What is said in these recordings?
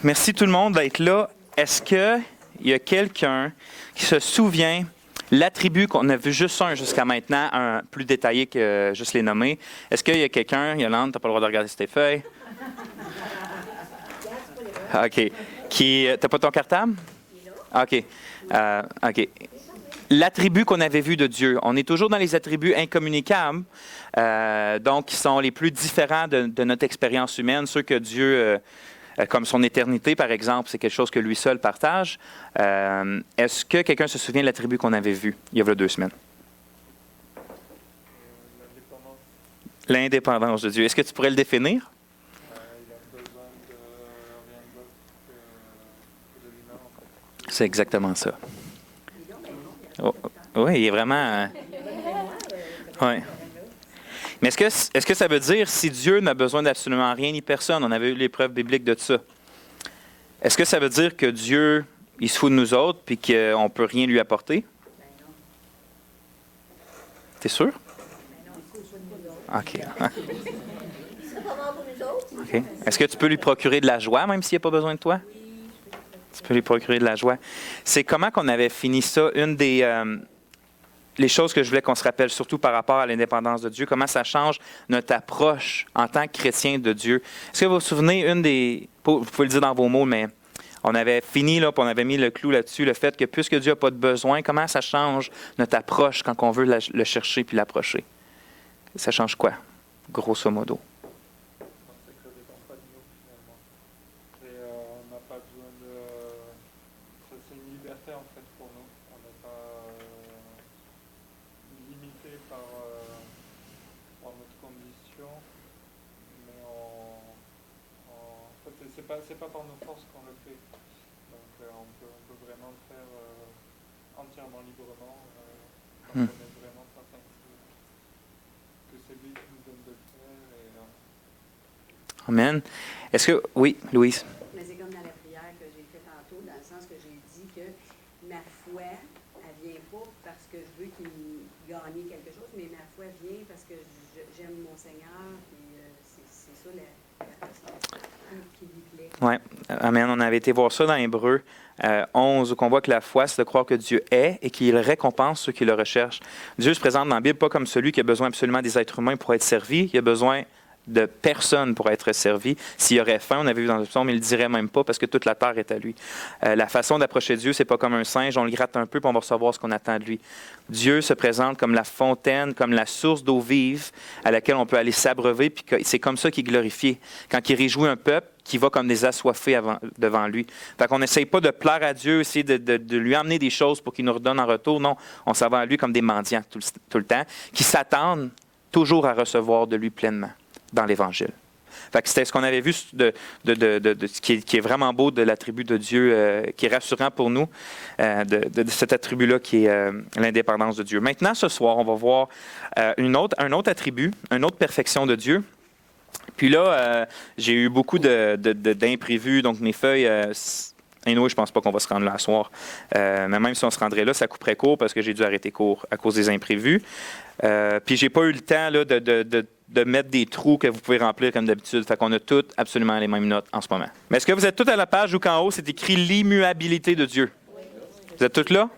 Merci tout le monde d'être là. Est-ce qu'il y a quelqu'un qui se souvient l'attribut qu'on a vu juste un jusqu'à maintenant, un plus détaillé que juste les nommer? Est-ce qu'il y a quelqu'un, Yolande, tu n'as pas le droit de regarder tes feuilles? OK. T'as pas ton cartable? OK. OK. L'attribut qu'on avait vu de Dieu. On est toujours dans les attributs incommunicables, donc qui sont les plus différents de notre expérience humaine, ceux que Dieu, comme son éternité, par exemple, c'est quelque chose que lui seul partage. Est-ce que quelqu'un se souvient de l'attribut qu'on avait vu il y a 2 semaines? L'indépendance de Dieu. Est-ce que tu pourrais le définir? C'est exactement ça. Oh, oui, il est vraiment... oui. Mais est-ce que ça veut dire si Dieu n'a besoin d'absolument rien ni personne? On avait eu les preuves bibliques de ça. Est-ce que ça veut dire que Dieu, il se fout de nous autres puis qu'on ne peut rien lui apporter? T'es sûr? OK. OK. Est-ce que tu peux lui procurer de la joie même s'il n'a pas besoin de toi? Tu peux lui procurer de la joie. C'est comment qu'on avait fini ça. Une des les choses que je voulais qu'on se rappelle, surtout par rapport à l'indépendance de Dieu, comment ça change notre approche en tant que chrétien de Dieu. Est-ce que vous vous souvenez, vous pouvez le dire dans vos mots, mais on avait fini, là, puis on avait mis le clou là-dessus, le fait que puisque Dieu n'a pas de besoin, comment ça change notre approche quand on veut le chercher puis l'approcher? Ça change quoi, grosso modo? C'est pas par nos forces qu'on le fait. Donc on peut vraiment le faire entièrement librement quand on est vraiment certain que c'est lui qui nous donne de le faire. Amen. Est-ce que... Oui, Louise? Mais c'est comme dans la prière que j'ai fait tantôt, dans le sens que j'ai dit que ma foi, elle vient pas parce que je veux qu'il gagne quelque chose, mais ma foi vient parce que j'aime mon Seigneur, et c'est ça la façon qui lui plaît. Oui, amen. On avait été voir ça dans Hébreux 11, où on voit que la foi, c'est de croire que Dieu est et qu'il récompense ceux qui le recherchent. Dieu se présente dans la Bible pas comme celui qui a besoin absolument des êtres humains pour être servi. Il a besoin de personne pour être servi. S'il y aurait faim, on avait vu dans le psaume, il ne le dirait même pas parce que toute la terre est à lui. La façon d'approcher Dieu, c'est pas comme un singe, on le gratte un peu puis on va recevoir ce qu'on attend de lui. Dieu se présente comme la fontaine, comme la source d'eau vive à laquelle on peut aller s'abreuver, puis c'est comme ça qu'il est glorifié. Quand il réjouit un peuple qui va comme des assoiffés devant lui. Fait qu'on n'essaye pas de plaire à Dieu, essayer de lui emmener des choses pour qu'il nous redonne en retour. Non, on s'en va à lui comme des mendiants tout le temps, qui s'attendent toujours à recevoir de lui pleinement dans l'Évangile. Fait que c'était ce qu'on avait vu qui est vraiment beau de l'attribut de Dieu, qui est rassurant pour nous, de cet attribut-là qui est l'indépendance de Dieu. Maintenant, ce soir, on va voir un autre attribut, une autre perfection de Dieu. Puis là, j'ai eu beaucoup d'imprévus, donc mes feuilles... anyway, je pense pas qu'on va se rendre là ce soir. Mais même si on se rendrait là, ça couperait court parce que j'ai dû arrêter court à cause des imprévus. Puis j'ai pas eu le temps là, de mettre des trous que vous pouvez remplir comme d'habitude. Fait qu'on a toutes absolument les mêmes notes en ce moment. Mais est-ce que vous êtes tous à la page où qu'en haut, c'est écrit l'immuabilité de Dieu? Vous êtes tous là?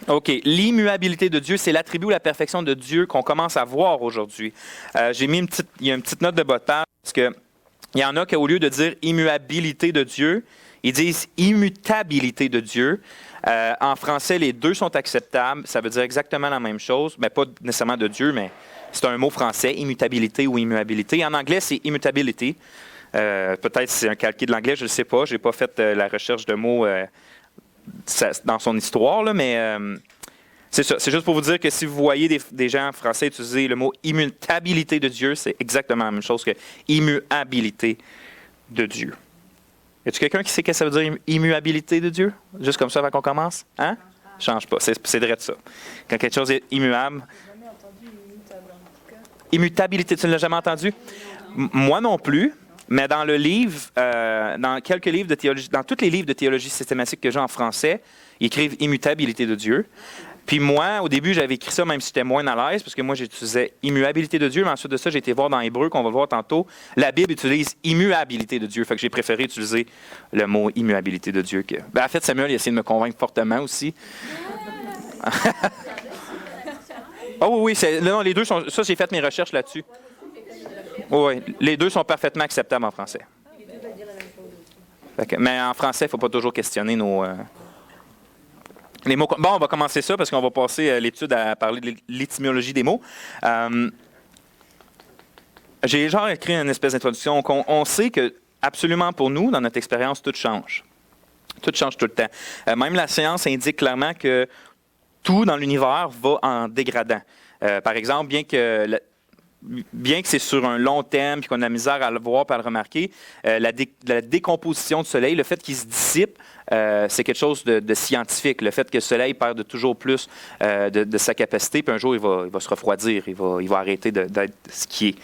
OK. L'immuabilité de Dieu, c'est l'attribut ou la perfection de Dieu qu'on commence à voir aujourd'hui. J'ai mis il y a une petite note de bas de page parce que il y en a qui, au lieu de dire immuabilité de Dieu, ils disent immutabilité de Dieu. En français, les deux sont acceptables. Ça veut dire exactement la même chose, mais pas nécessairement de Dieu, mais c'est un mot français, immutabilité ou immuabilité. En anglais, c'est immutability. Peut-être c'est un calqué de l'anglais, je ne sais pas. Je n'ai pas fait la recherche de mots dans son histoire, là, mais c'est ça. C'est juste pour vous dire que si vous voyez des gens français utiliser le mot immutabilité de Dieu, c'est exactement la même chose que immuabilité de Dieu. Y a-t-il quelqu'un qui sait ce que ça veut dire immuabilité de Dieu? Juste comme ça avant qu'on commence? Hein? Change pas. C'est vrai de ça. Quand quelque chose est immuable. Je n'ai jamais entendu immutable en tout cas. Immutabilité, tu ne l'as jamais entendu? Moi non plus. Mais dans le livre, dans quelques livres de théologie, dans tous les livres de théologie systématique que j'ai en français, ils écrivent immutabilité de Dieu. Puis moi, au début, j'avais écrit ça même si j'étais moins à l'aise, parce que moi, j'utilisais immuabilité de Dieu, mais ensuite de ça, j'ai été voir dans Hébreu, qu'on va voir tantôt, la Bible utilise immuabilité de Dieu. Fait que j'ai préféré utiliser le mot immuabilité de Dieu. En fait, Samuel, il a essayé de me convaincre fortement aussi. Oh oui, non, les deux sont. Ça, j'ai fait mes recherches là-dessus. Oui, les deux sont parfaitement acceptables en français. Mais en français, il ne faut pas toujours questionner les mots. Bon, on va commencer ça parce qu'on va passer l'étude à parler de l'étymologie des mots. J'ai écrit une espèce d'introduction. On sait que absolument pour nous, dans notre expérience, tout change. Tout change tout le temps. Même la science indique clairement que tout dans l'univers va en dégradant. Par exemple, bien que c'est sur un long terme et qu'on a la misère à le voir et à le remarquer, la décomposition du Soleil, le fait qu'il se dissipe, c'est quelque chose de scientifique. Le fait que le Soleil perd de toujours plus de sa capacité, puis un jour, il va se refroidir, il va arrêter d'être ce qui est.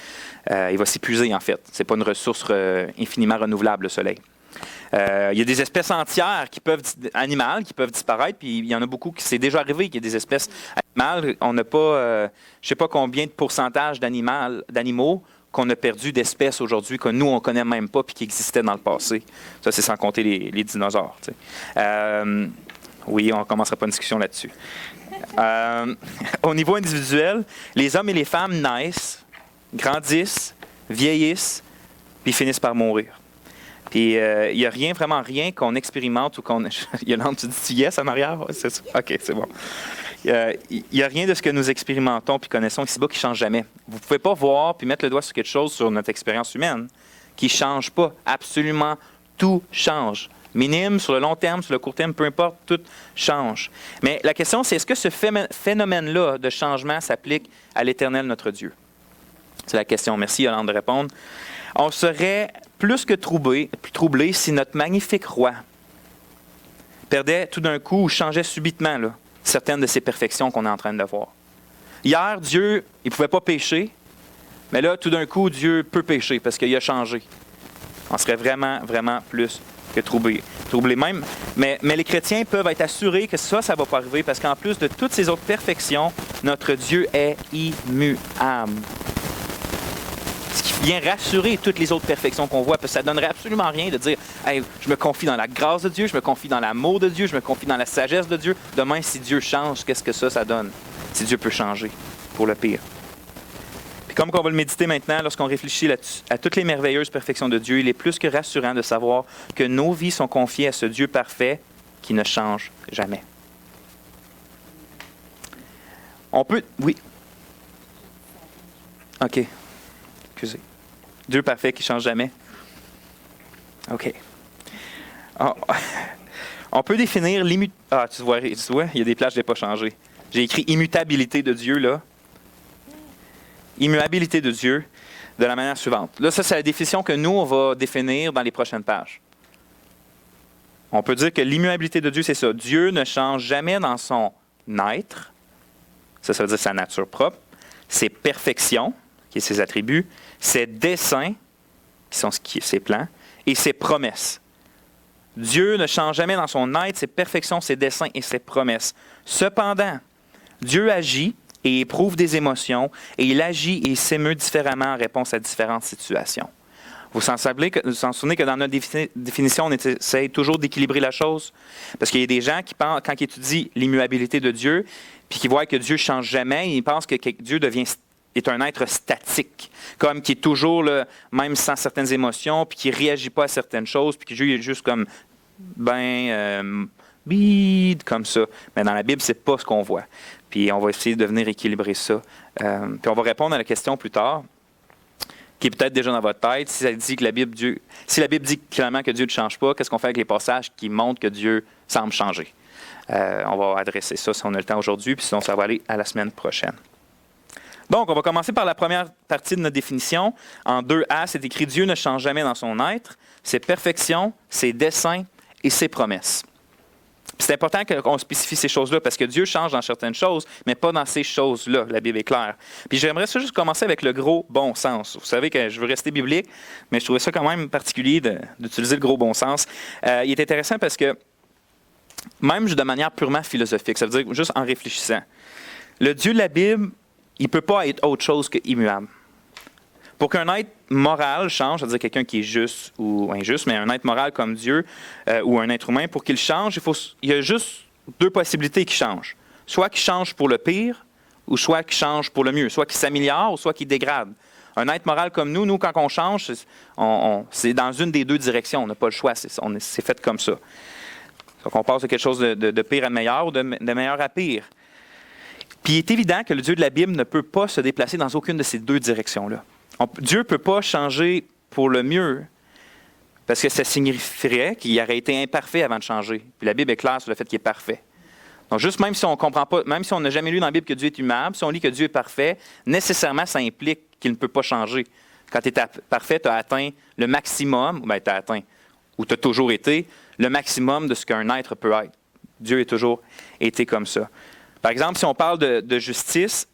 Il va s'épuiser, en fait. Ce n'est pas une ressource infiniment renouvelable, le Soleil. Il y a des espèces entières animales qui peuvent disparaître, puis il y en a beaucoup qui c'est déjà arrivé qu'il y a des espèces animales. On n'a pas, je ne sais pas combien de pourcentage d'animaux qu'on a perdu d'espèces aujourd'hui que nous, on ne connaît même pas puis qui existaient dans le passé. Ça, c'est sans compter les dinosaures. Oui, on ne commencera pas une discussion là-dessus. Au niveau individuel, les hommes et les femmes naissent, grandissent, vieillissent, puis finissent par mourir. Puis, il n'y a vraiment rien qu'on expérimente ou qu'on... Yolande, tu dis yes en arrière? Ouais, c'est ça. OK, c'est bon. Il n'y a rien de ce que nous expérimentons puis connaissons ici-bas qui ne change jamais. Vous ne pouvez pas voir puis mettre le doigt sur quelque chose sur notre expérience humaine qui ne change pas. Absolument tout change. Minime, sur le long terme, sur le court terme, peu importe, tout change. Mais la question, c'est est-ce que ce phénomène-là de changement s'applique à l'Éternel, notre Dieu? C'est la question. Merci, Yolande, de répondre. On serait plus que troublé si notre magnifique roi perdait tout d'un coup ou changeait subitement certaines de ses perfections qu'on est en train de voir. Hier, Dieu, il ne pouvait pas pécher, mais là, tout d'un coup, Dieu peut pécher parce qu'il a changé. On serait vraiment, vraiment plus que troublé même. Mais les chrétiens peuvent être assurés que ça ne va pas arriver parce qu'en plus de toutes ces autres perfections, notre Dieu est immuable. Ce qui vient rassurer toutes les autres perfections qu'on voit, parce que ça ne donnerait absolument rien de dire hey, je me confie dans la grâce de Dieu, je me confie dans l'amour de Dieu, je me confie dans la sagesse de Dieu. Demain, si Dieu change, qu'est-ce que ça donne? Si Dieu peut changer pour le pire. Puis comme on va le méditer maintenant, lorsqu'on réfléchit à toutes les merveilleuses perfections de Dieu, il est plus que rassurant de savoir que nos vies sont confiées à ce Dieu parfait qui ne change jamais. On peut... Oui. OK. Excusez. Dieu parfait qui ne change jamais. OK. On peut définir tu vois, il y a des places que je n'ai pas changées. J'ai écrit immutabilité de Dieu, là. Immuabilité de Dieu de la manière suivante. Là, ça, c'est la définition que nous, on va définir dans les prochaines pages. On peut dire que l'immuabilité de Dieu, c'est ça. Dieu ne change jamais dans son être. Ça veut dire sa nature propre. Ses perfections, qui est ses attributs. Ses desseins, qui sont ses plans. Et ses promesses. Dieu ne change jamais dans son être, ses perfections, ses desseins et ses promesses. Cependant, Dieu agit et éprouve des émotions, et il agit et s'émeut différemment en réponse à différentes situations. Vous vous en souvenez que dans notre définition, on essaie toujours d'équilibrer la chose? Parce qu'il y a des gens qui pensent, quand ils étudient l'immuabilité de Dieu, puis qui voient que Dieu ne change jamais, ils pensent que Dieu est un être statique, comme qui est toujours, même sans certaines émotions, puis qui ne réagit pas à certaines choses, puis qui est juste comme, bide, comme ça. Mais dans la Bible, ce n'est pas ce qu'on voit. Puis on va essayer de venir équilibrer ça. Puis on va répondre à la question plus tard, qui est peut-être déjà dans votre tête. Si la Bible dit clairement que Dieu ne change pas, qu'est-ce qu'on fait avec les passages qui montrent que Dieu semble changer? On va adresser ça si on a le temps aujourd'hui, puis sinon ça va aller à la semaine prochaine. Donc, on va commencer par la première partie de notre définition. En 2a, c'est écrit « Dieu ne change jamais dans son être, ses perfections, ses desseins et ses promesses ». C'est important qu'on spécifie ces choses-là parce que Dieu change dans certaines choses, mais pas dans ces choses-là. La Bible est claire. Puis j'aimerais ça juste commencer avec le gros bon sens. Vous savez que je veux rester biblique, mais je trouvais ça quand même particulier d'utiliser le gros bon sens. Il est intéressant parce que même de manière purement philosophique, ça veut dire juste en réfléchissant. Le Dieu de la Bible, il ne peut pas être autre chose qu'immuable. Pour qu'un être moral change, c'est-à-dire quelqu'un qui est juste ou injuste, mais un être moral comme Dieu ou un être humain, pour qu'il change, il y a juste deux possibilités qui changent. Soit qu'il change pour le pire, ou soit qu'il change pour le mieux. Soit qu'il s'améliore, ou soit qu'il dégrade. Un être moral comme nous, quand on change, c'est dans une des deux directions. On n'a pas le choix. C'est fait comme ça. Donc, on passe de quelque chose de pire à meilleur ou de meilleur à pire. Puis, il est évident que le Dieu de la Bible ne peut pas se déplacer dans aucune de ces deux directions-là. Dieu ne peut pas changer pour le mieux, parce que ça signifierait qu'il aurait été imparfait avant de changer. Puis la Bible est claire sur le fait qu'il est parfait. Donc, juste même si on comprend pas, même si on n'a jamais lu dans la Bible que Dieu est immutable, si on lit que Dieu est parfait, nécessairement, ça implique qu'il ne peut pas changer. Quand tu es parfait, tu as atteint le maximum, tu as atteint, ou tu as toujours été, le maximum de ce qu'un être peut être. Dieu a toujours été comme ça. Par exemple, si on parle de justice,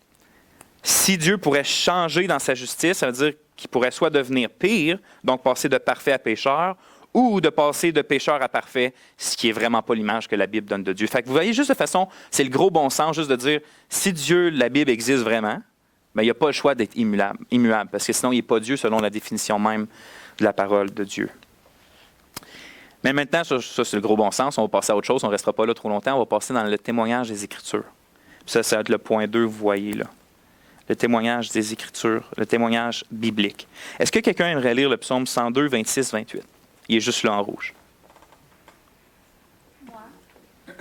si Dieu pourrait changer dans sa justice, ça veut dire qu'il pourrait soit devenir pire, donc passer de parfait à pécheur, ou de passer de pécheur à parfait, ce qui n'est vraiment pas l'image que la Bible donne de Dieu. Fait que vous voyez, juste de façon, c'est le gros bon sens, juste de dire, si Dieu, la Bible existe vraiment, il n'y a pas le choix d'être immuable, parce que sinon, il n'est pas Dieu selon la définition même de la parole de Dieu. Mais maintenant, ça c'est le gros bon sens, on va passer à autre chose, on ne restera pas là trop longtemps, on va passer dans le témoignage des Écritures. Puis ça va être le point 2, vous voyez là. Le témoignage des Écritures, le témoignage biblique. Est-ce que quelqu'un aimerait lire le psaume 102, 26, 28? Il est juste là en rouge. Moi. Tu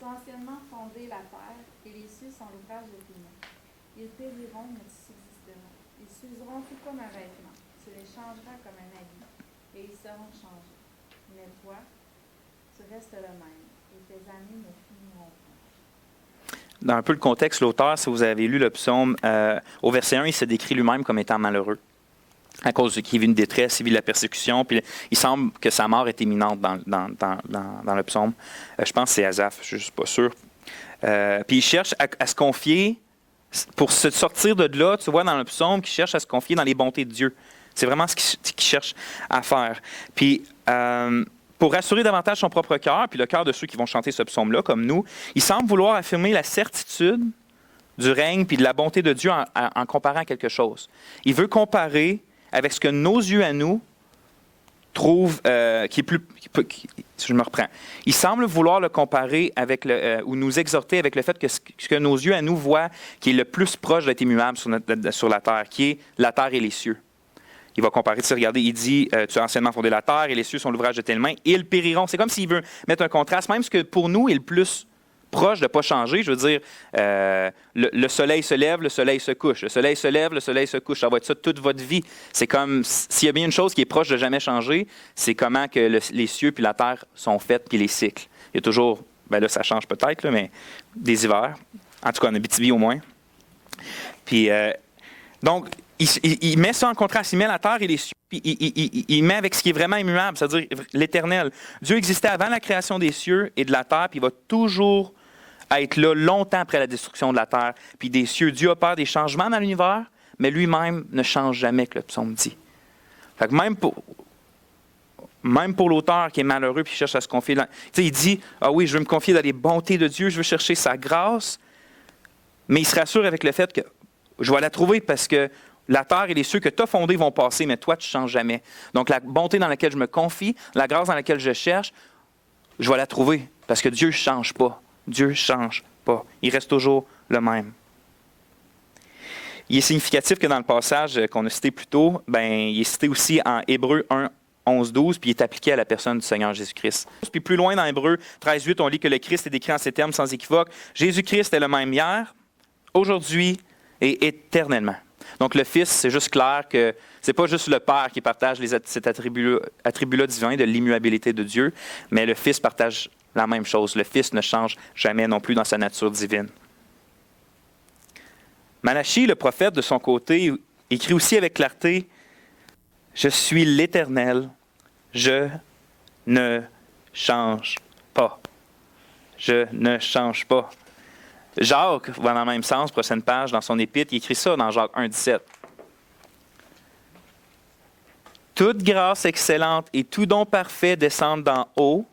as anciennement fondé la terre, et les cieux sont l'ouvrage de tes mains. Ils périront, mais tu subsisteras. Ils s'useront tout comme un vêtement. Tu les changeras comme un habit, et ils seront changés. Mais toi, tu restes le même, et tes années ne finiront pas. Dans un peu le contexte, l'auteur, si vous avez lu le psaume, au verset 1, il se décrit lui-même comme étant malheureux. À cause qu'il vit une détresse, il vit de la persécution, puis il semble que sa mort est imminente dans le psaume. Je pense que c'est Asaph, je ne suis pas sûr. Puis il cherche à se confier, pour se sortir de là, tu vois, dans le psaume, qu'il cherche à se confier dans les bontés de Dieu. C'est vraiment ce qu'il cherche à faire. Puis, pour rassurer davantage son propre cœur, puis le cœur de ceux qui vont chanter ce psaume-là, comme nous, il semble vouloir affirmer la certitude du règne puis de la bonté de Dieu en comparant quelque chose. Il veut comparer avec ce que nos yeux à nous trouvent, je me reprends. Il semble vouloir le comparer avec ou nous exhorter avec le fait que ce que nos yeux à nous voient qui est le plus proche d'être immuable sur la terre, qui est la terre et les cieux. Il va comparer, regardez, il dit, tu as anciennement fondé la terre et les cieux sont l'ouvrage de tes mains, ils périront. C'est comme s'il veut mettre un contraste, même ce que pour nous est le plus proche de ne pas changer. Je veux dire, le soleil se lève, le soleil se couche. Le soleil se lève, le soleil se couche. Ça va être ça toute votre vie. C'est comme, s'il y a bien une chose qui est proche de jamais changer, c'est comment que les cieux puis la terre sont faits puis les cycles. Il y a toujours, là ça change peut-être, là, mais des hivers. En tout cas, en Abitibi au moins. Puis, donc, il met ça en contraste. Il met la terre et les cieux. Puis il met avec ce qui est vraiment immuable, c'est-à-dire l'éternel. Dieu existait avant la création des cieux et de la terre, puis il va toujours être là longtemps après la destruction de la terre puis des cieux. Dieu opère des changements dans l'univers, mais lui-même ne change jamais, que le psaume dit. Fait que même pour l'auteur qui est malheureux puis qui cherche à se confier, il dit, ah oui, je veux me confier dans les bontés de Dieu, je veux chercher sa grâce, mais il se rassure avec le fait que je vais la trouver parce que la terre et les cieux que tu as fondés vont passer, mais toi, tu ne changes jamais. Donc, la bonté dans laquelle je me confie, la grâce dans laquelle je cherche, je vais la trouver parce que Dieu ne change pas. Dieu ne change pas. Il reste toujours le même. Il est significatif que dans le passage qu'on a cité plus tôt, il est cité aussi en Hébreux 1, 11, 12, puis il est appliqué à la personne du Seigneur Jésus-Christ. Puis plus loin dans Hébreux 13, 8, on lit que le Christ est décrit en ces termes sans équivoque. Jésus-Christ est le même hier, aujourd'hui et éternellement. Donc le Fils, c'est juste clair que c'est pas juste le Père qui partage cet attribut-là divin de l'immuabilité de Dieu, mais le Fils partage la même chose. Le Fils ne change jamais non plus dans sa nature divine. Malachie, le prophète, de son côté, écrit aussi avec clarté « Je suis l'Éternel, je ne change pas. Je ne change pas. » Jacques va dans le même sens, prochaine page, dans son épître, il écrit ça dans Jacques 1, 17. toute grâce excellente et tout don parfait descendent d'en haut,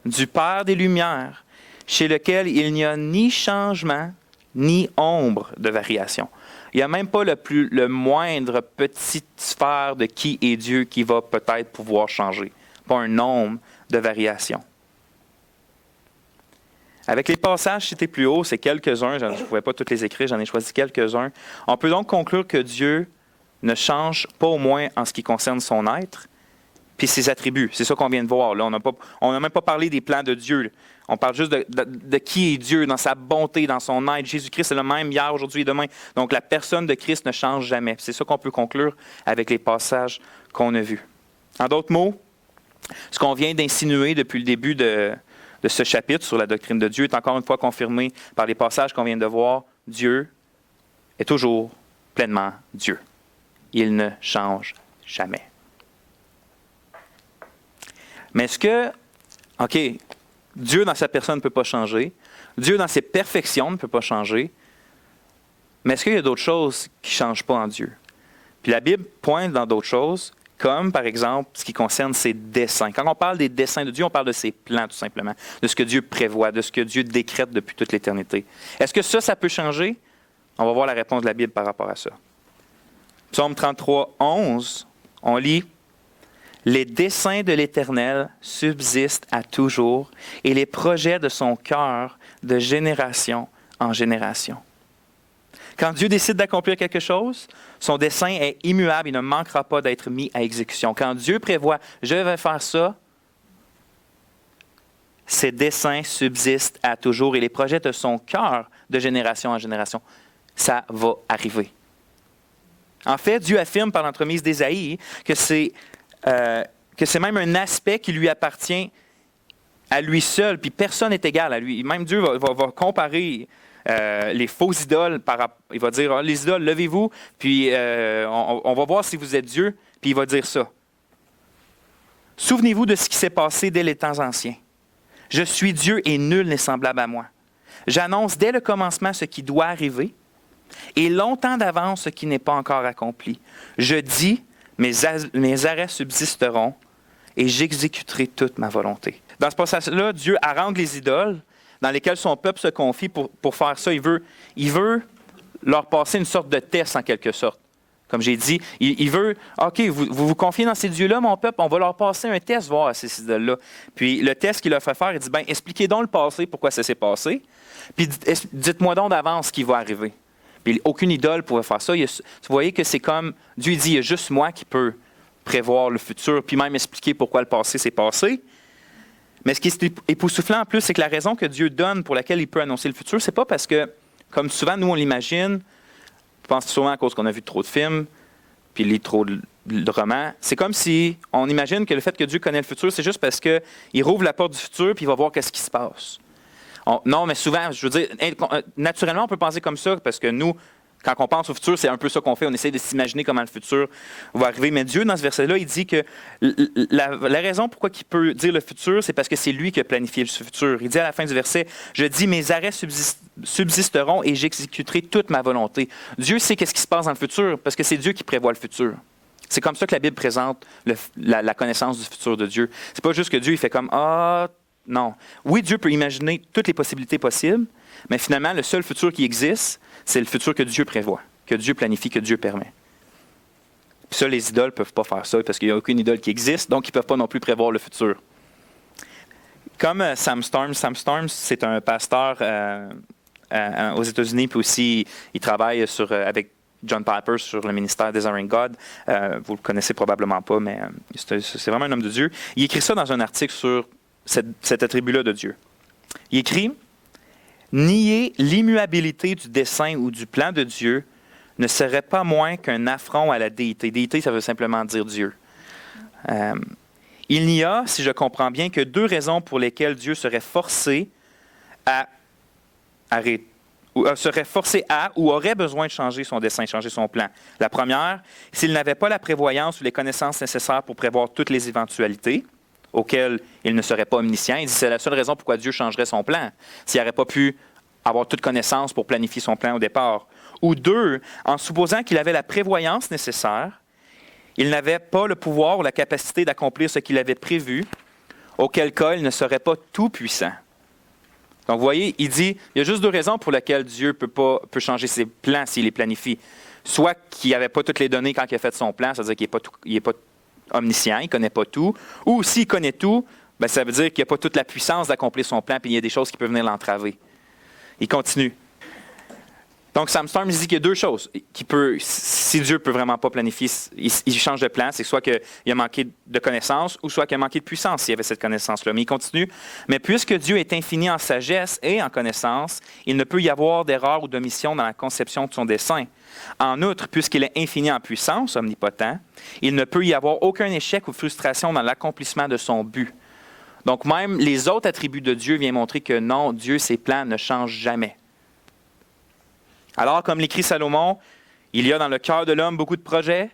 du Père des Lumières, chez lequel il n'y a ni changement, ni ombre de variation. Il n'y a même pas le moindre petite sphère de qui est Dieu qui va peut-être pouvoir changer. Pas un nombre de variations. Avec les passages cités plus haut, c'est quelques-uns, je ne pouvais pas tous les écrire, j'en ai choisi quelques-uns. On peut donc conclure que Dieu ne change pas au moins en ce qui concerne son être, puis ses attributs. C'est ça qu'on vient de voir. Là. On n'a même pas parlé des plans de Dieu. Là. On parle juste de qui est Dieu, dans sa bonté, dans son être. Jésus-Christ est le même hier, aujourd'hui et demain. Donc la personne de Christ ne change jamais. C'est ça qu'on peut conclure avec les passages qu'on a vus. En d'autres mots, ce qu'on vient d'insinuer depuis le début de ce chapitre sur la doctrine de Dieu est encore une fois confirmé par les passages qu'on vient de voir. Dieu est toujours pleinement Dieu. Il ne change jamais. Mais est-ce que, OK, Dieu dans sa personne ne peut pas changer, Dieu dans ses perfections ne peut pas changer, mais est-ce qu'il y a d'autres choses qui ne changent pas en Dieu? Puis la Bible pointe dans d'autres choses, comme par exemple ce qui concerne ses desseins. Quand on parle des desseins de Dieu, on parle de ses plans tout simplement, de ce que Dieu prévoit, de ce que Dieu décrète depuis toute l'éternité. Est-ce que ça peut changer? On va voir la réponse de la Bible par rapport à ça. Psaume 33, 11, on lit « Les desseins de l'Éternel subsistent à toujours, et les projets de son cœur de génération en génération. » Quand Dieu décide d'accomplir quelque chose, son dessein est immuable, il ne manquera pas d'être mis à exécution. Quand Dieu prévoit « je vais faire ça », ses desseins subsistent à toujours, et les projets de son cœur de génération en génération, ça va arriver. En fait, Dieu affirme par l'entremise d'Ésaïe que c'est même un aspect qui lui appartient à lui seul, puis personne n'est égal à lui. Même Dieu va comparer les faux idoles. Il va dire, les idoles, levez-vous, puis on va voir si vous êtes Dieu, puis il va dire ça. Souvenez-vous de ce qui s'est passé dès les temps anciens. Je suis Dieu et nul n'est semblable à moi. J'annonce dès le commencement ce qui doit arriver, et longtemps d'avance ce qui n'est pas encore accompli. Je dis, mes arrêts subsisteront et j'exécuterai toute ma volonté. Dans ce passage-là, Dieu harangue les idoles dans lesquelles son peuple se confie pour faire ça. Il veut leur passer une sorte de test en quelque sorte. Comme j'ai dit, il veut, OK, vous confiez dans ces dieux-là, mon peuple, on va leur passer un test, voir à ces idoles-là. Puis le test qu'il leur fait faire, il dit, bien, expliquez donc le passé, pourquoi ça s'est passé, puis dites-moi donc d'avance ce qui va arriver. Puis aucune idole pouvait faire ça. Vous voyez que c'est comme, Dieu dit, il y a juste moi qui peux prévoir le futur, puis même expliquer pourquoi le passé s'est passé. Mais ce qui est époustouflant en plus, c'est que la raison que Dieu donne pour laquelle il peut annoncer le futur, c'est pas parce que, comme souvent nous on l'imagine, je pense souvent à cause qu'on a vu trop de films, puis lit trop de romans, c'est comme si on imagine que le fait que Dieu connaît le futur, c'est juste parce qu'il rouvre la porte du futur, puis il va voir qu'est-ce qui se passe. Non, mais souvent, je veux dire, naturellement, on peut penser comme ça, parce que nous, quand on pense au futur, c'est un peu ça qu'on fait. On essaie de s'imaginer comment le futur va arriver. Mais Dieu, dans ce verset-là, il dit que la raison pourquoi il peut dire le futur, c'est parce que c'est lui qui a planifié le futur. Il dit à la fin du verset, « Je dis, mes arrêts subsisteront et j'exécuterai toute ma volonté. » Dieu sait qu'est-ce qui se passe dans le futur, parce que c'est Dieu qui prévoit le futur. C'est comme ça que la Bible présente la connaissance du futur de Dieu. C'est pas juste que Dieu, il fait comme, « Ah... » Non. Oui, Dieu peut imaginer toutes les possibilités possibles, mais finalement, le seul futur qui existe, c'est le futur que Dieu prévoit, que Dieu planifie, que Dieu permet. Puis ça, les idoles ne peuvent pas faire ça, parce qu'il n'y a aucune idole qui existe, donc ils ne peuvent pas non plus prévoir le futur. Comme Sam Storms, c'est un pasteur aux États-Unis, puis aussi, il travaille avec John Piper sur le ministère Desiring God. Vous ne le connaissez probablement pas, mais c'est vraiment un homme de Dieu. Il écrit ça dans un article sur cet attribut-là de Dieu. Il écrit « Nier l'immuabilité du dessein ou du plan de Dieu ne serait pas moins qu'un affront à la déité. » Déité, ça veut simplement dire Dieu. Il n'y a, si je comprends bien, que deux raisons pour lesquelles Dieu serait forcé ou aurait besoin de changer son dessein, changer son plan. La première, s'il n'avait pas la prévoyance ou les connaissances nécessaires pour prévoir toutes les éventualités, auquel il ne serait pas omniscient. Il dit que c'est la seule raison pourquoi Dieu changerait son plan, s'il n'aurait pas pu avoir toute connaissance pour planifier son plan au départ. Ou deux, en supposant qu'il avait la prévoyance nécessaire, il n'avait pas le pouvoir ou la capacité d'accomplir ce qu'il avait prévu, auquel cas il ne serait pas tout-puissant. Donc, vous voyez, il dit, il y a juste deux raisons pour lesquelles Dieu peut changer ses plans s'il les planifie. Soit qu'il n'avait pas toutes les données quand il a fait son plan, c'est-à-dire qu'il n'est pas omniscient, il ne connaît pas tout, ou s'il connaît tout, bien, ça veut dire qu'il n'y a pas toute la puissance d'accomplir son plan, puis il y a des choses qui peuvent venir l'entraver. Il continue. Donc, Sam Storm dit qu'il y a deux choses. Si Dieu ne peut vraiment pas planifier, il change de plan, c'est soit qu'il a manqué de connaissance ou soit qu'il a manqué de puissance s'il y avait cette connaissance-là. Mais il continue. Mais puisque Dieu est infini en sagesse et en connaissance, il ne peut y avoir d'erreur ou d'omission dans la conception de son dessein. En outre, puisqu'il est infini en puissance, omnipotent, il ne peut y avoir aucun échec ou frustration dans l'accomplissement de son but. Donc, même les autres attributs de Dieu viennent montrer que non, Dieu, ses plans ne changent jamais. Alors, comme l'écrit Salomon, il y a dans le cœur de l'homme beaucoup de projets,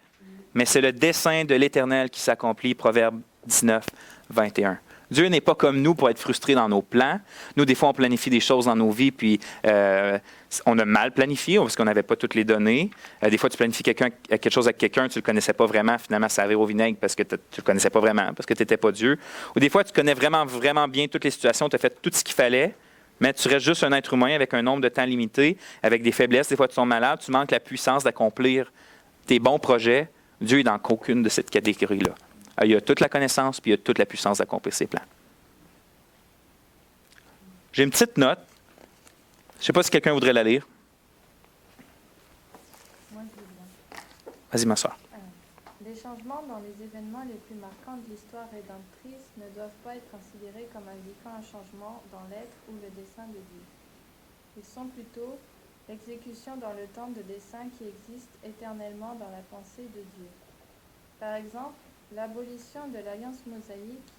mais c'est le dessein de l'Éternel qui s'accomplit, Proverbe 19, 21. Dieu n'est pas comme nous pour être frustré dans nos plans. Nous, des fois, on planifie des choses dans nos vies, puis on a mal planifié parce qu'on n'avait pas toutes les données. Des fois, tu planifies quelque chose avec quelqu'un, tu ne le connaissais pas vraiment, finalement, ça arrive au vinaigre parce que tu ne le connaissais pas vraiment, parce que tu n'étais pas Dieu. Ou des fois, tu connais vraiment, vraiment bien toutes les situations, tu as fait tout ce qu'il fallait, mais tu restes juste un être humain avec un nombre de temps limité, avec des faiblesses. Des fois, tu tombes malade, tu manques la puissance d'accomplir tes bons projets. Dieu est dans aucune de cette catégorie-là. Il a toute la connaissance, puis il a toute la puissance d'accomplir ses plans. J'ai une petite note. Je ne sais pas si quelqu'un voudrait la lire. Moi, je veux bien. Vas-y, ma soeur. Les changements dans les événements les plus marquants de l'histoire rédemptrice ne doivent pas être considérés comme indiquant un changement dans l'être ou le dessein de Dieu. Ils sont plutôt l'exécution dans le temps de desseins qui existent éternellement dans la pensée de Dieu. Par exemple, l'abolition de l'alliance mosaïque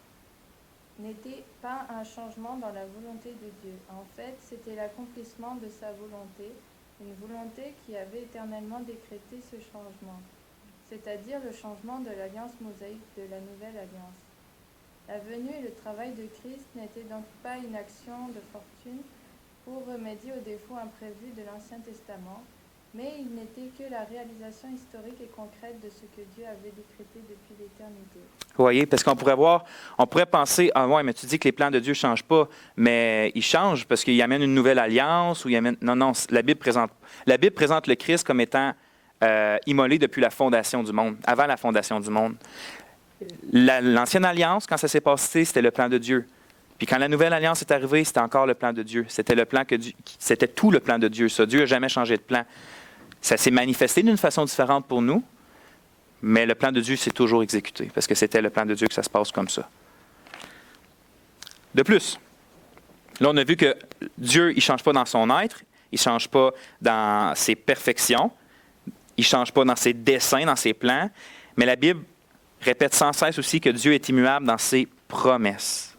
n'était pas un changement dans la volonté de Dieu. En fait, c'était l'accomplissement de sa volonté, une volonté qui avait éternellement décrété ce changement, c'est-à-dire le changement de l'alliance mosaïque de la nouvelle alliance. La venue et le travail de Christ n'étaient donc pas une action de fortune pour remédier aux défauts imprévus de l'Ancien Testament, mais il n'était que la réalisation historique et concrète de ce que Dieu avait décrété depuis l'éternité. Vous voyez, parce qu'on pourrait penser, ah ouais, mais tu dis que les plans de Dieu ne changent pas, mais ils changent parce qu'il amène une nouvelle alliance, ou il amène... Non, la Bible présente le Christ comme étant immolé depuis la fondation du monde, avant la fondation du monde. L'ancienne alliance, quand ça s'est passé, c'était le plan de Dieu. Puis quand la nouvelle alliance est arrivée, c'était encore le plan de Dieu. C'était tout le plan de Dieu, ça. Dieu n'a jamais changé de plan. Ça s'est manifesté d'une façon différente pour nous, mais le plan de Dieu s'est toujours exécuté, parce que c'était le plan de Dieu que ça se passe comme ça. De plus, là, on a vu que Dieu, il ne change pas dans son être, il ne change pas dans ses perfections, il ne change pas dans ses desseins, dans ses plans, mais la Bible répète sans cesse aussi que Dieu est immuable dans ses promesses.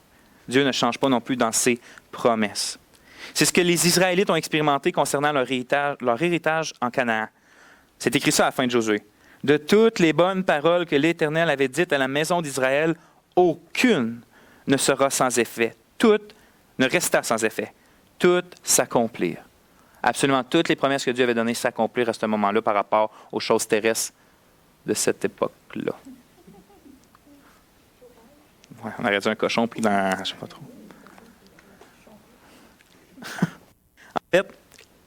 Dieu ne change pas non plus dans ses promesses. C'est ce que les Israélites ont expérimenté concernant leur héritage en Canaan. C'est écrit ça à la fin de Josué. De toutes les bonnes paroles que l'Éternel avait dites à la maison d'Israël, aucune ne sera sans effet. Toutes ne resta sans effet. Toutes s'accomplirent. Absolument toutes les promesses que Dieu avait données s'accomplirent à ce moment-là par rapport aux choses terrestres de cette époque-là. Ouais, on aurait dit un cochon pris dans... Je ne sais pas trop. En fait,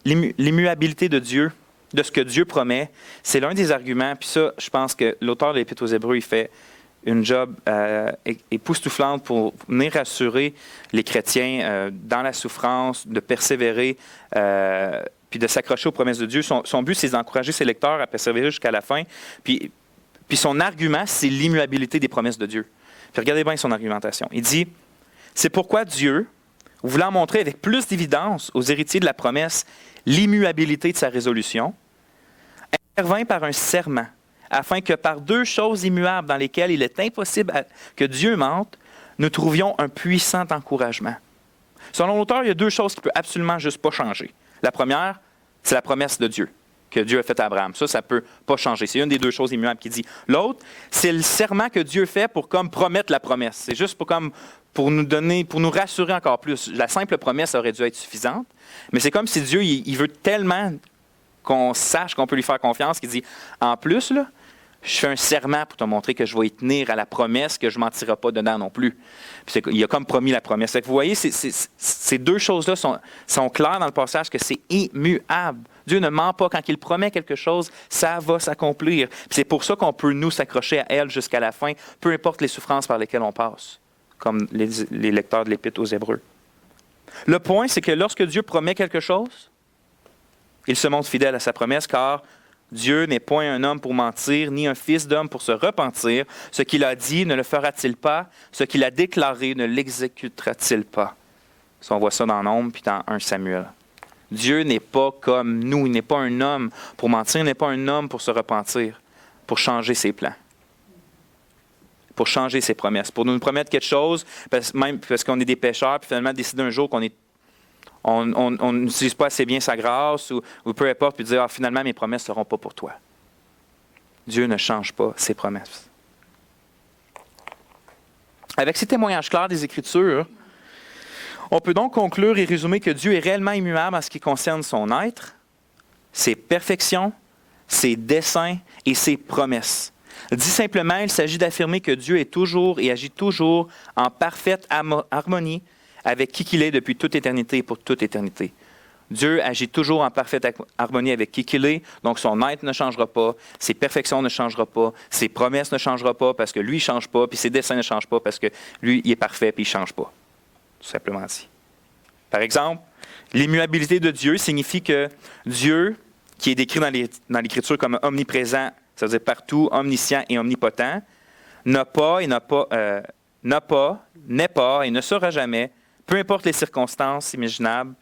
l'immuabilité de Dieu, de ce que Dieu promet, c'est l'un des arguments. Puis ça, je pense que l'auteur de l'Épître aux Hébreux, il fait une job époustouflante pour venir rassurer les chrétiens dans la souffrance, de persévérer, puis de s'accrocher aux promesses de Dieu. Son but, c'est d'encourager ses lecteurs à persévérer jusqu'à la fin. Puis son argument, c'est l'immuabilité des promesses de Dieu. Puis regardez bien son argumentation. Il dit, c'est pourquoi Dieu, voulant montrer avec plus d'évidence aux héritiers de la promesse l'immuabilité de sa résolution, intervint par un serment, afin que par deux choses immuables dans lesquelles il est impossible que Dieu mente, nous trouvions un puissant encouragement. Selon l'auteur, il y a deux choses qui ne peuvent absolument juste pas changer. La première, c'est la promesse de Dieu, que Dieu a faite à Abraham. Ça ne peut pas changer. C'est une des deux choses immuables qu'il dit. L'autre, c'est le serment que Dieu fait pour comme promettre la promesse. C'est juste pour nous rassurer encore plus. La simple promesse aurait dû être suffisante, mais c'est comme si Dieu, il veut tellement qu'on sache qu'on peut lui faire confiance, qu'il dit, en plus, là, Je fais un serment pour te montrer que je vais y tenir à la promesse, que je ne mentirai pas dedans non plus. Puis il a comme promis la promesse. Fait que vous voyez, ces deux choses-là sont claires dans le passage, que c'est immuable. Dieu ne ment pas. Quand il promet quelque chose, ça va s'accomplir. Puis c'est pour ça qu'on peut nous s'accrocher à elle jusqu'à la fin, peu importe les souffrances par lesquelles on passe, comme les lecteurs de l'Épître aux Hébreux. Le point, c'est que lorsque Dieu promet quelque chose, il se montre fidèle à sa promesse, car Dieu n'est point un homme pour mentir, ni un fils d'homme pour se repentir. Ce qu'il a dit, ne le fera-t-il pas? Ce qu'il a déclaré, ne l'exécutera-t-il pas? Ça, on voit ça dans Nombre puis dans 1 Samuel. Dieu n'est pas comme nous. Il n'est pas un homme pour mentir. Il n'est pas un homme pour se repentir, pour changer ses plans, pour changer ses promesses, pour nous promettre quelque chose, même parce qu'on est des pécheurs, puis finalement décider un jour qu'on est on n'utilise pas assez bien sa grâce ou peu importe, puis dire finalement, mes promesses ne seront pas pour toi. Dieu ne change pas ses promesses. Avec ces témoignages clairs des Écritures, on peut donc conclure et résumer que Dieu est réellement immuable en ce qui concerne son être, ses perfections, ses desseins et ses promesses. Dit simplement, il s'agit d'affirmer que Dieu est toujours et agit toujours en parfaite harmonie avec qui qu'il est depuis toute éternité et pour toute éternité. Dieu agit toujours en parfaite harmonie avec qui qu'il est, donc son être ne changera pas, ses perfections ne changeront pas, ses promesses ne changeront pas parce que lui, il ne change pas, puis ses desseins ne changent pas parce que lui, il est parfait puis il ne change pas. Tout simplement dit. Par exemple, l'immuabilité de Dieu signifie que Dieu, qui est décrit dans l'Écriture comme omniprésent, c'est-à-dire partout, omniscient et omnipotent, n'est pas, n'est pas et ne sera jamais, peu importe les circonstances imaginables,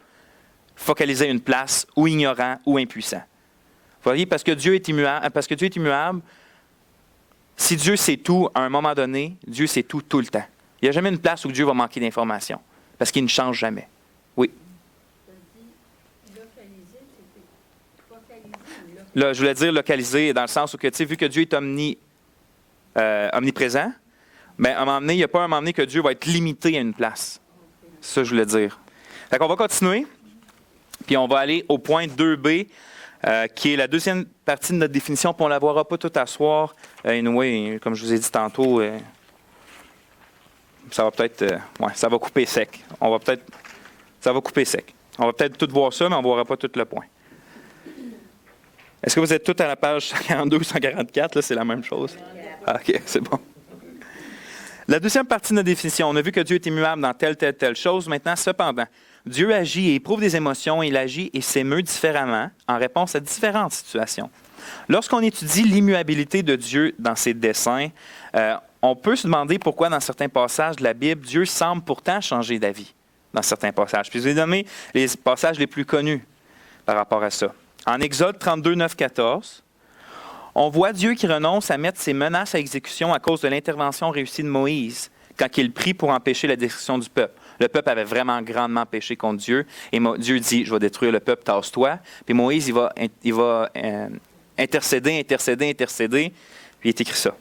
focalisé à une place, ou ignorant, ou impuissant. Vous voyez, parce que Dieu est immuable, si Dieu sait tout à un moment donné, Dieu sait tout le temps. Il n'y a jamais une place où Dieu va manquer d'informations, parce qu'il ne change jamais. Oui. Là, je voulais dire localiser dans le sens où, tu sais, vu que Dieu est omniprésent, mais à un moment donné, il n'y a pas un moment donné que Dieu va être limité à une place. C'est ça que je voulais dire. Fait qu'on va continuer, puis on va aller au point 2b, qui est la deuxième partie de notre définition, puis on ne la verra pas tout à soir. Anyway, comme je vous ai dit tantôt, ça va peut-être... ça va couper sec. Ça va couper sec. On va peut-être tout voir ça, mais on ne verra pas tout le point. Est-ce que vous êtes tous à la page 142 ou 144? Là, c'est la même chose. Ah, OK, c'est bon. La deuxième partie de notre définition, on a vu que Dieu est immuable dans telle chose. Maintenant, cependant, Dieu agit et éprouve des émotions, il agit et s'émeut différemment en réponse à différentes situations. Lorsqu'on étudie l'immuabilité de Dieu dans ses desseins, on peut se demander pourquoi dans certains passages de la Bible, Dieu semble pourtant changer d'avis dans certains passages. Puis je vais donner les passages les plus connus par rapport à ça. En Exode 32, 9, 14, on voit Dieu qui renonce à mettre ses menaces à exécution à cause de l'intervention réussie de Moïse quand il prie pour empêcher la destruction du peuple. Le peuple avait vraiment grandement péché contre Dieu et Dieu dit « Je vais détruire le peuple, tasse-toi ». Puis Moïse, il va intercéder, puis il est écrit ça.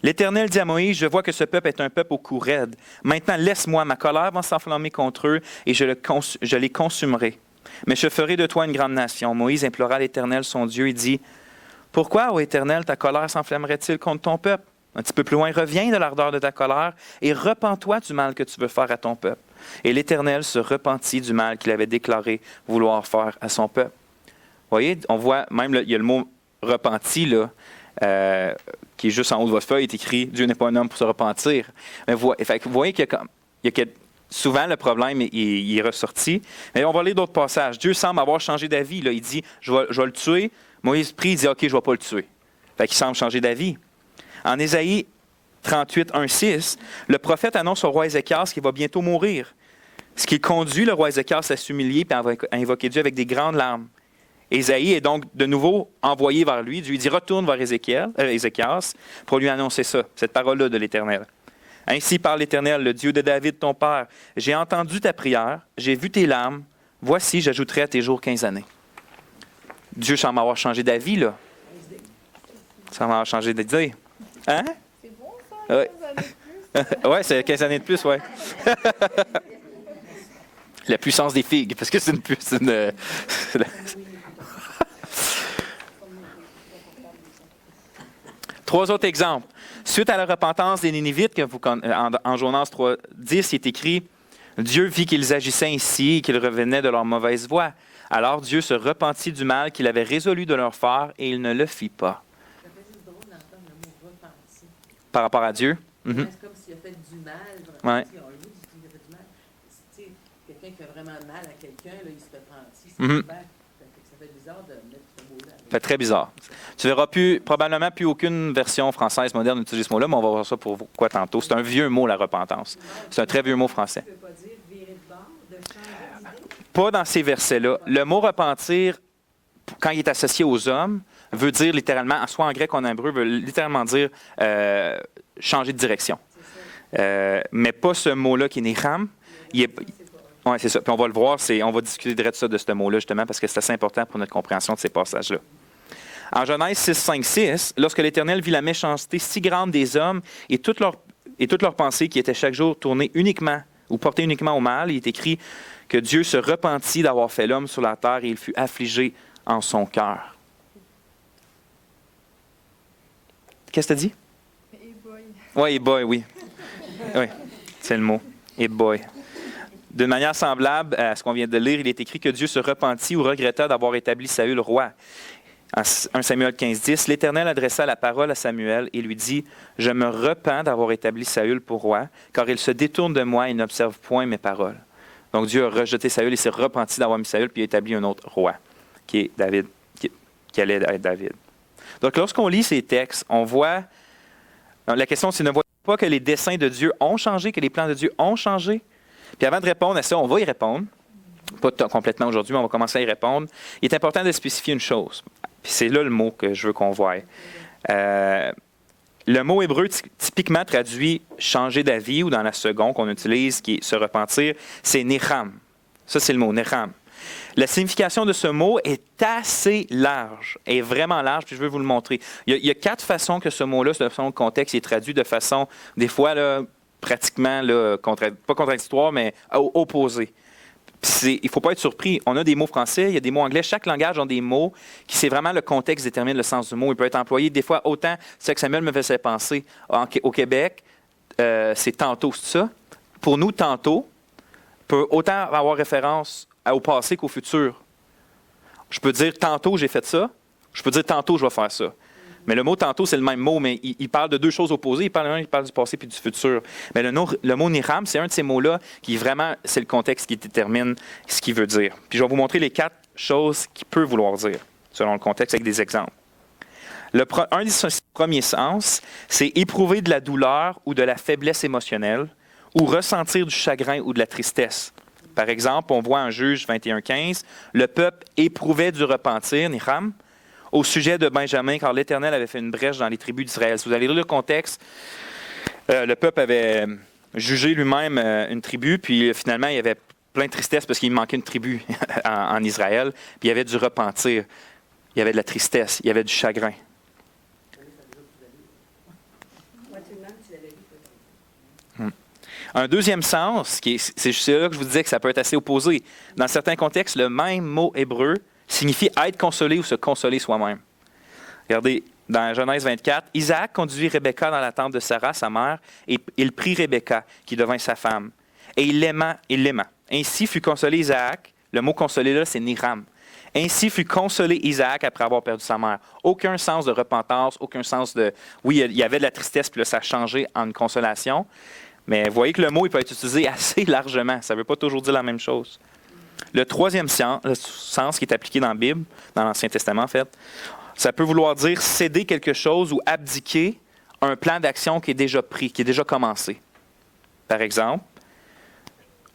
L'Éternel dit à Moïse, « Je vois que ce peuple est un peuple au cou raide. Maintenant, laisse-moi, ma colère va s'enflammer contre eux et je les consumerai. Mais je ferai de toi une grande nation. » Moïse implora l'Éternel, son Dieu, et dit, « Pourquoi, ô Éternel, ta colère s'enflammerait-il contre ton peuple? Un petit peu plus loin, reviens de l'ardeur de ta colère et repens-toi du mal que tu veux faire à ton peuple. » Et l'Éternel se repentit du mal qu'il avait déclaré vouloir faire à son peuple. Vous voyez, on voit, même il y a le mot « repenti » là, qui est juste en haut de votre feuille, il est écrit « Dieu n'est pas un homme pour se repentir ». Mais vous voyez qu'il y a souvent, le problème il est ressorti. Mais on va lire d'autres passages. Dieu semble avoir changé d'avis. Là. Il dit, je vais le tuer. Moïse prie, il dit, OK, je ne vais pas le tuer. Fait qu'il semble changer d'avis. En Ésaïe 38, 1, 6, le prophète annonce au roi Ézéchias qu'il va bientôt mourir. Ce qui conduit le roi Ézéchias à s'humilier et à invoquer Dieu avec des grandes larmes. Ésaïe est donc de nouveau envoyé vers lui. Dieu dit, retourne vers Ézéchias pour lui annoncer ça, cette parole-là de l'Éternel. Ainsi parle l'Éternel, le Dieu de David, ton père. J'ai entendu ta prière, j'ai vu tes larmes. Voici, j'ajouterai à tes jours 15 années. Dieu semble avoir changé d'avis, là. Il semble avoir changé d'idée. Hein? C'est bon, ça, 15 années de plus? Oui, c'est 15 années de plus, oui. La puissance des figues, parce que c'est une 3 autres exemples. Suite à la repentance des Ninivites, en Jonas 3:10, il est écrit « Dieu vit qu'ils agissaient ainsi et qu'ils revenaient de leur mauvaise voie. Alors Dieu se repentit du mal qu'il avait résolu de leur faire et il ne le fit pas. » Ça fait juste drôle d'entendre le mot repenti. Par rapport à Dieu. C'est comme s'il a fait du mal. Vraiment. Ouais. Tu sais, on lui dit qu'il a fait du mal. Tu sais, quelqu'un qui fait vraiment mal à quelqu'un, là, il se repenti. C'est Mhm. super. Ça fait bizarre de mettre ce mot-là. Ça fait très bizarre. Tu verras probablement plus aucune version française moderne utiliser ce mot-là, mais on va voir ça pour quoi tantôt. C'est un vieux mot, la repentance. C'est un très vieux mot français. Ça ne veut pas dire virer de bord, de changer d'idée. Pas dans ces versets-là. Le mot repentir, quand il est associé aux hommes, veut dire littéralement, soit en grec ou en hébreu, veut littéralement dire changer de direction. Mais pas ce mot-là qui est necham. Oui, c'est ça. Puis on va le voir, on va discuter de ça, de ce mot-là, justement, parce que c'est assez important pour notre compréhension de ces passages-là. En Genèse 6, 5, 6, lorsque l'Éternel vit la méchanceté si grande des hommes et toute leur pensée qui était chaque jour tournée uniquement ou portée uniquement au mal, il est écrit que Dieu se repentit d'avoir fait l'homme sur la terre et il fut affligé en son cœur. Qu'est-ce que tu as dit? Et boy. Oui, boy, oui. Oui, c'est le mot. Et boy. D'une manière semblable à ce qu'on vient de lire, il est écrit que Dieu se repentit ou regretta d'avoir établi Saül roi. En 1 Samuel 15, 10, l'Éternel adressa la parole à Samuel et lui dit « Je me repens d'avoir établi Saül pour roi, car il se détourne de moi et n'observe point mes paroles. » Donc Dieu a rejeté Saül et s'est repenti d'avoir mis Saül, puis il a établi un autre roi, qui est David, qui allait être David. Donc lorsqu'on lit ces textes, on voit... La question, c'est ne voyez pas que les desseins de Dieu ont changé, que les plans de Dieu ont changé? Puis avant de répondre à ça, on va y répondre. Pas complètement aujourd'hui, mais on va commencer à y répondre. Il est important de spécifier une chose. Puis c'est là le mot que je veux qu'on voie. Le mot hébreu typiquement traduit « changer d'avis » ou dans la seconde qu'on utilise, qui est « se repentir », c'est « necham ». Ça, c'est le mot « necham ». La signification de ce mot est assez large, est vraiment large, puis je veux vous le montrer. Il y a 4 façons que ce mot-là, selon le contexte, est traduit de façon, des fois, pratiquement, pas contradictoire, mais opposée. Il ne faut pas être surpris. On a des mots français, il y a des mots anglais. Chaque langage a des mots qui, c'est vraiment le contexte détermine le sens du mot. Il peut être employé des fois autant, c'est que Samuel me faisait penser. Au Québec, c'est tantôt, c'est ça? Pour nous, tantôt peut autant avoir référence au passé qu'au futur. Je peux dire tantôt j'ai fait ça, je peux dire tantôt je vais faire ça. Mais le mot tantôt, c'est le même mot, mais il parle de 2 choses opposées. Il parle du passé puis du futur. Mais le mot necham, c'est un de ces mots-là qui vraiment, c'est le contexte qui détermine ce qu'il veut dire. Puis je vais vous montrer les 4 choses qu'il peut vouloir dire, selon le contexte, avec des exemples. Un des premiers sens, c'est éprouver de la douleur ou de la faiblesse émotionnelle ou ressentir du chagrin ou de la tristesse. Par exemple, on voit en Juge 21:15, le peuple éprouvait du repentir, necham, au sujet de Benjamin, car l'Éternel avait fait une brèche dans les tribus d'Israël. Si vous allez lire le contexte, le peuple avait jugé lui-même une tribu, puis finalement, il y avait plein de tristesse parce qu'il manquait une tribu en Israël, puis il y avait du repentir, il y avait de la tristesse, il y avait du chagrin. Moi, tout le monde, tu l'avais vu, toi. Un deuxième sens, c'est là que je vous disais que ça peut être assez opposé. Dans certains contextes, le même mot hébreu signifie être consolé ou se consoler soi-même. Regardez, dans Genèse 24, Isaac conduit Rebecca dans la tente de Sarah, sa mère, et il prit Rebecca, qui devint sa femme. Et il l'aima. Ainsi fut consolé Isaac. Le mot consolé là, c'est niram. Ainsi fut consolé Isaac après avoir perdu sa mère. Aucun sens de repentance, aucun sens de... Oui, il y avait de la tristesse, puis là, ça a changé en une consolation. Mais vous voyez que le mot il peut être utilisé assez largement. Ça ne veut pas toujours dire la même chose. Le troisième sens qui est appliqué dans la Bible, dans l'Ancien Testament en fait, ça peut vouloir dire céder quelque chose ou abdiquer un plan d'action qui est déjà pris, qui est déjà commencé. Par exemple,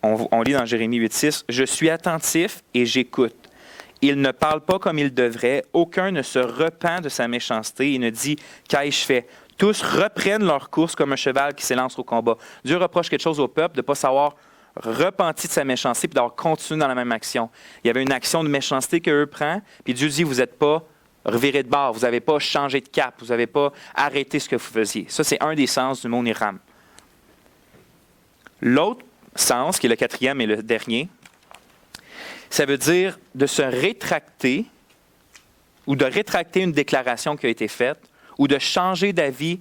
on lit dans Jérémie 8:6, « Je suis attentif et j'écoute. Il ne parle pas comme il devrait, aucun ne se repent de sa méchanceté et ne dit « Qu'ai-je fait ?» Tous reprennent leur course comme un cheval qui s'élance au combat. Dieu reproche quelque chose au peuple de ne pas savoir repenti de sa méchanceté puis d'avoir continué dans la même action. Il y avait une action de méchanceté qu'eux prennent, puis Dieu dit, vous n'êtes pas reviré de bord, vous n'avez pas changé de cap, vous n'avez pas arrêté ce que vous faisiez. Ça, c'est un des sens du mot niram. L'autre sens, qui est le 4e et le dernier, ça veut dire de se rétracter ou de rétracter une déclaration qui a été faite ou de changer d'avis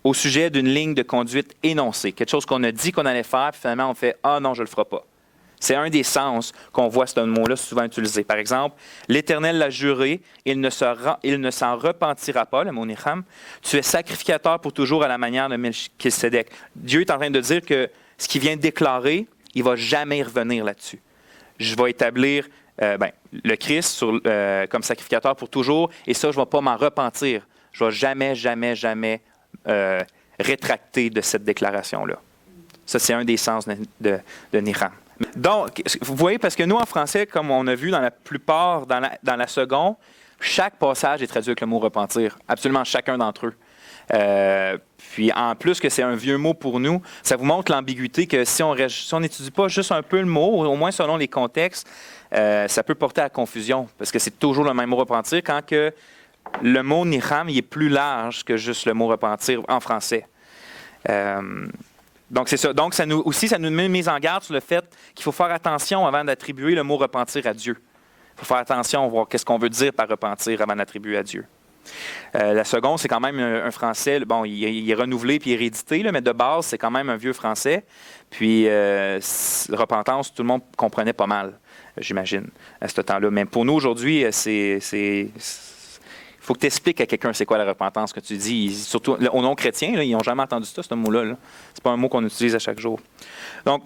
au sujet d'une ligne de conduite énoncée. Quelque chose qu'on a dit qu'on allait faire, puis finalement on fait « Ah non, je ne le ferai pas ». C'est un des sens qu'on voit ce mot-là souvent utilisé. Par exemple, « L'Éternel l'a juré, il ne s'en repentira pas », le mot Nicham. « Tu es sacrificateur pour toujours à la manière de Melchisedec ». Dieu est en train de dire que ce qu'il vient de déclarer, il ne va jamais revenir là-dessus. Je vais établir le Christ comme sacrificateur pour toujours, et ça, je ne vais pas m'en repentir. Je ne vais jamais rétracter de cette déclaration-là. Ça, c'est un des sens de Nicham. Donc, vous voyez, parce que nous, en français, comme on a vu dans la plupart, dans la seconde, chaque passage est traduit avec le mot repentir. Absolument chacun d'entre eux. Puis, en plus que c'est un vieux mot pour nous, ça vous montre l'ambiguïté que si on n'étudie pas juste un peu le mot, au moins selon les contextes, ça peut porter à confusion, parce que c'est toujours le même mot repentir, quand que le mot Nicham, il est plus large que juste le mot repentir en français. Donc, c'est ça. Donc, ça nous met une mise en garde sur le fait qu'il faut faire attention avant d'attribuer le mot repentir à Dieu. Il faut faire attention, voir qu'est-ce qu'on veut dire par repentir avant d'attribuer à Dieu. La seconde, c'est quand même un français, bon, il est renouvelé puis réédité, là, mais de base, c'est quand même un vieux français. Puis, repentance, tout le monde comprenait pas mal, j'imagine, à ce temps-là. Mais pour nous, aujourd'hui, il faut que tu expliques à quelqu'un c'est quoi la repentance que tu dis. Surtout aux non-chrétiens, là, ils n'ont jamais entendu ça, ce mot-là. Là. C'est pas un mot qu'on utilise à chaque jour. Donc,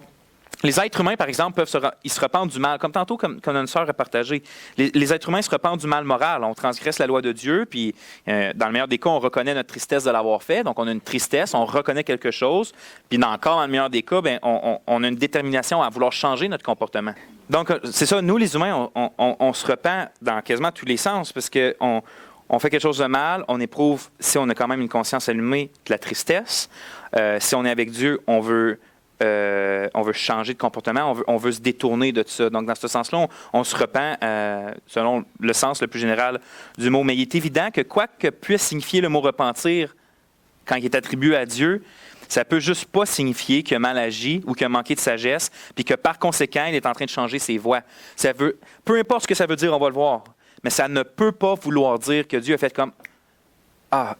les êtres humains, par exemple, ils se repentent du mal. Comme tantôt, comme une sœur a partagé, les êtres humains se repentent du mal moral. On transgresse la loi de Dieu, puis dans le meilleur des cas, on reconnaît notre tristesse de l'avoir fait. Donc, on a une tristesse, on reconnaît quelque chose. Puis encore, dans le meilleur des cas, on a une détermination à vouloir changer notre comportement. Donc, c'est ça, nous, les humains, on se repent dans quasiment tous les sens, parce qu'on fait quelque chose de mal, on éprouve, si on a quand même une conscience allumée, de la tristesse. Si on est avec Dieu, on veut changer de comportement, on veut se détourner de ça. Donc, dans ce sens-là, on se repent selon le sens le plus général du mot. Mais il est évident que quoi que puisse signifier le mot repentir quand il est attribué à Dieu, ça peut juste pas signifier qu'il a mal agi ou qu'il a manqué de sagesse, puis que par conséquent, il est en train de changer ses voies. Peu importe ce que ça veut dire, on va le voir. Mais ça ne peut pas vouloir dire que Dieu a fait comme « Ah,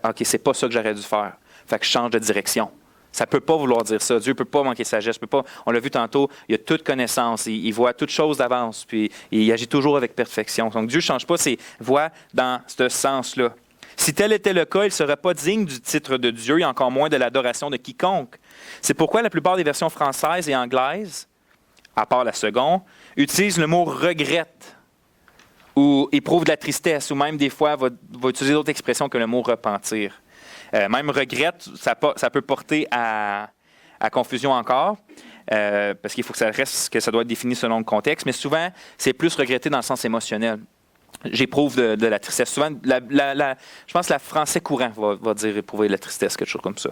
OK, c'est pas ça que j'aurais dû faire. Fait que je change de direction. » Ça ne peut pas vouloir dire ça. Dieu ne peut pas manquer de sagesse. On l'a vu tantôt, il a toute connaissance. Il voit toutes choses d'avance. Puis il agit toujours avec perfection. Donc Dieu ne change pas ses voies dans ce sens-là. Si tel était le cas, il ne serait pas digne du titre de Dieu et encore moins de l'adoration de quiconque. C'est pourquoi la plupart des versions françaises et anglaises, à part la seconde, utilisent le mot « regrette » ou « éprouve de la tristesse » ou même des fois va utiliser d'autres expressions que le mot « repentir ». Même regrette, ça peut porter à confusion encore, parce qu'il faut que ça doit être défini selon le contexte, mais souvent, c'est plus regretter dans le sens émotionnel. J'éprouve de la tristesse. Souvent, je pense que le français courant va dire éprouver de la tristesse, quelque chose comme ça.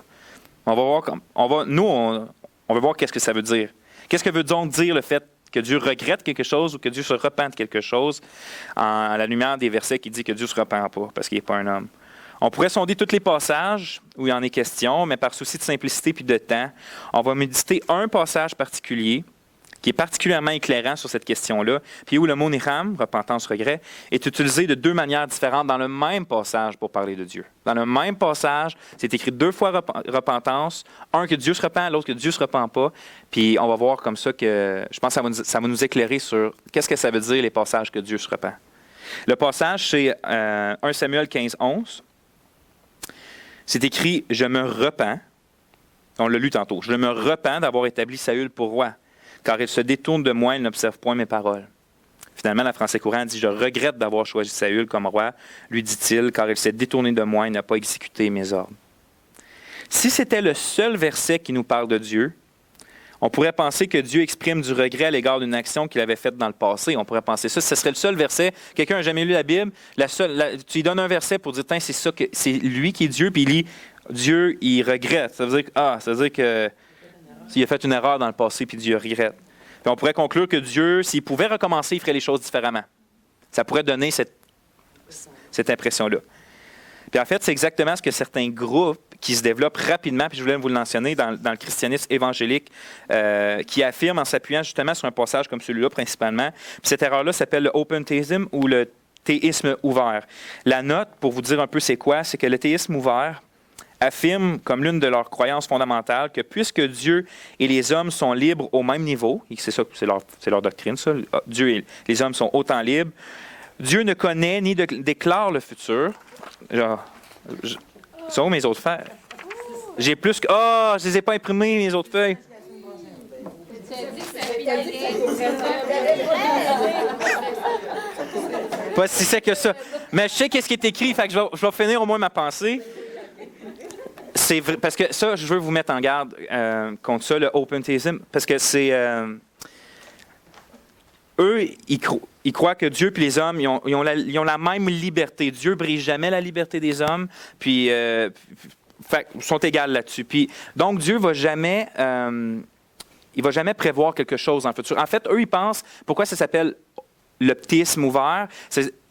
On va voir on va voir qu'est-ce que ça veut dire. Qu'est-ce que veut donc dire le fait que Dieu regrette quelque chose ou que Dieu se repent de quelque chose à la lumière des versets qui dit que Dieu ne se repent pas parce qu'il n'est pas un homme. On pourrait sonder tous les passages où il en est question, mais par souci de simplicité puis de temps, on va méditer un passage particulier qui est particulièrement éclairant sur cette question-là, puis où le mot Nicham, repentance, regret, est utilisé de deux manières différentes dans le même passage pour parler de Dieu. Dans le même passage, c'est écrit deux fois repentance, un que Dieu se repent, l'autre que Dieu ne se repent pas, puis on va voir comme ça que, je pense que ça va nous éclairer sur qu'est-ce que ça veut dire les passages que Dieu se repent. Le passage, c'est 1 Samuel 15, 11. C'est écrit « Je me repens », on l'a lu tantôt, « Je me repens d'avoir établi Saül pour roi, car il se détourne de moi, il n'observe point mes paroles. » Finalement, la français courant dit « Je regrette d'avoir choisi Saül comme roi, lui dit-il, car il s'est détourné de moi, il n'a pas exécuté mes ordres. » Si c'était le seul verset qui nous parle de Dieu, on pourrait penser que Dieu exprime du regret à l'égard d'une action qu'il avait faite dans le passé. On pourrait penser ça. Ce serait le seul verset. Quelqu'un n'a jamais lu la Bible. Tu lui donnes un verset pour dire, c'est lui qui est Dieu, puis il lit Dieu, il regrette. Ça veut dire que s'il a fait une erreur dans le passé, puis Dieu regrette. Puis on pourrait conclure que Dieu, s'il pouvait recommencer, il ferait les choses différemment. Ça pourrait donner cette impression-là. Puis en fait, c'est exactement ce que certains groupes qui se développent rapidement, puis je voulais vous le mentionner, dans le christianisme évangélique, qui affirment en s'appuyant justement sur un passage comme celui-là principalement. Puis cette erreur-là s'appelle le open theism ou le théisme ouvert. La note, pour vous dire un peu c'est quoi, c'est que le théisme ouvert affirme comme l'une de leurs croyances fondamentales que puisque Dieu et les hommes sont libres au même niveau, et c'est ça, c'est leur doctrine, ça, Dieu et les hommes sont autant libres, Dieu ne connaît ni déclare le futur. Genre, sont où mes autres feuilles? J'ai plus que... Ah, je les ai pas imprimées, mes autres feuilles. Pas si c'est que ça. Mais je sais qu'est-ce qui est écrit, fait que je vais finir au moins ma pensée. C'est vrai, parce que ça, je veux vous mettre en garde contre ça, le open theism, parce que c'est... eux, ils croient que Dieu et les hommes, ils ont la même liberté. Dieu ne brise jamais la liberté des hommes, puis ils sont égaux là-dessus. Puis, donc, Dieu ne va jamais... il va jamais prévoir quelque chose dans le futur. En fait, eux, ils pensent... Pourquoi ça s'appelle l'optisme ouvert?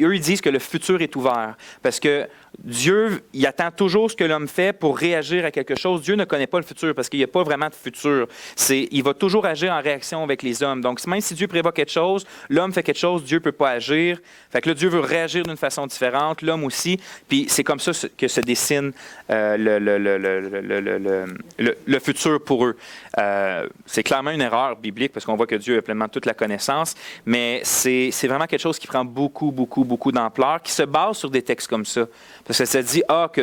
Eux, ils disent que le futur est ouvert. Parce que Dieu, il attend toujours ce que l'homme fait pour réagir à quelque chose. Dieu ne connaît pas le futur parce qu'il n'y a pas vraiment de futur. Il va toujours agir en réaction avec les hommes. Donc, même si Dieu prévoit quelque chose, l'homme fait quelque chose, Dieu ne peut pas agir. Fait que là, Dieu veut réagir d'une façon différente, l'homme aussi. Puis c'est comme ça que se dessine le futur pour eux. C'est clairement une erreur biblique parce qu'on voit que Dieu a pleinement toute la connaissance, mais c'est vraiment quelque chose qui prend beaucoup, beaucoup, beaucoup d'ampleur, qui se base sur des textes comme ça. Parce que ça dit, que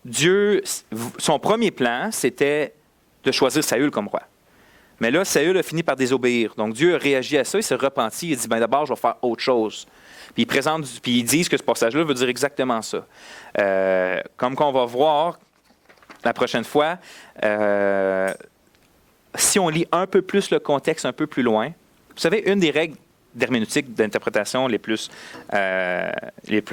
Dieu, son premier plan, c'était de choisir Saül comme roi. Mais là, Saül a fini par désobéir. Donc Dieu a réagi à ça, il s'est repenti, il a dit, d'abord, je vais faire autre chose. Puis ils disent que ce passage-là veut dire exactement ça. Comme qu'on va voir la prochaine fois, si on lit un peu plus le contexte, un peu plus loin, vous savez, une des règles d'herméneutique, d'interprétation les plus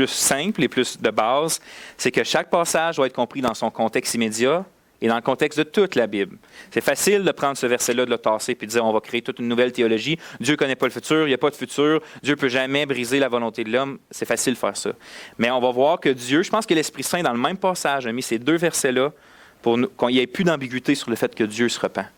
simples, les plus de base, c'est que chaque passage doit être compris dans son contexte immédiat et dans le contexte de toute la Bible. C'est facile de prendre ce verset-là, de le tasser puis de dire on va créer toute une nouvelle théologie. Dieu ne connaît pas le futur, il n'y a pas de futur, Dieu ne peut jamais briser la volonté de l'homme. C'est facile de faire ça. Mais on va voir que Dieu, je pense que l'Esprit Saint, dans le même passage, a mis ces deux versets-là pour qu'il n'y ait plus d'ambiguïté sur le fait que Dieu se repent.